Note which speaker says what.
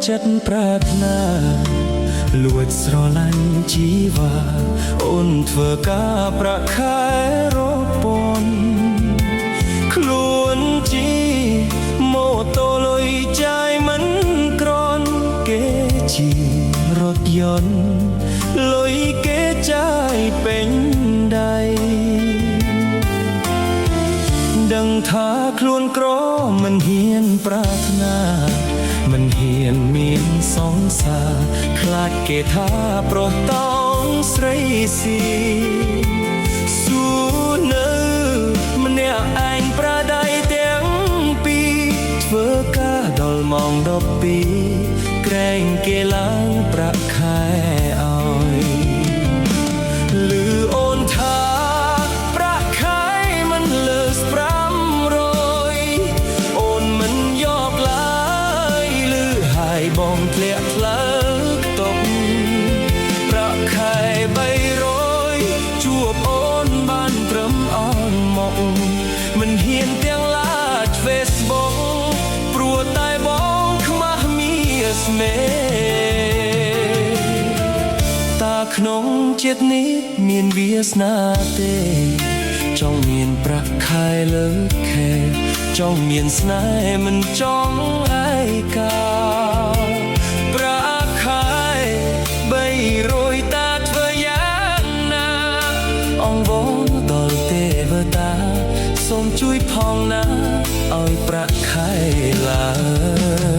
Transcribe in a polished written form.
Speaker 1: ចិត្តប្រាថ្នាលួចស្រឡាញ់ជីវ៉ាអូនធ្វើការប្រាក់ខែរាប់ពាន់ខ្លួនជីម៉ូតូលុយចាយមិនក្រន់គេជីរថយន្តលុយគេចាយពេញដៃដឹងថាខ្លួនក្រមិនហ៊ានប្រាថ្នាមិនហ៊ានមានសង្សារខ្លាចគេថាប្រុសតោងស្រីស៊ីសួរនៅម្នាក់ឯងប្រាដៃទាំងពីរធ្វើការដល់ម៉ោង12ក្រែងគេឡើងប្រាក់ខែឲ្យឮអូនថាប្រាក់ខែមិនលើស500អូនមិនយកឡើយឮហើយបងធ្លាក់ផ្លូវតកប្រាក់ខែ300ជួបអូនបានត្រឹមអស់មកមិនហ៊ានទាំងឡាច Facebook ព្រោះតែបងខ្មាស់មានស្នេហ៍តាក្នុងចិត្តនេះមានវាសនាទេចង់មានប្រាក់ខែលើខែចង់មានស្នេហ៍មិនចង់ឯកាប្រាក់ខែ300តាធ្វើយ៉ាងណាអង្វរដល់ទេវតាសូមជួយផងណាឲ្យប្រាក់ខែឡើង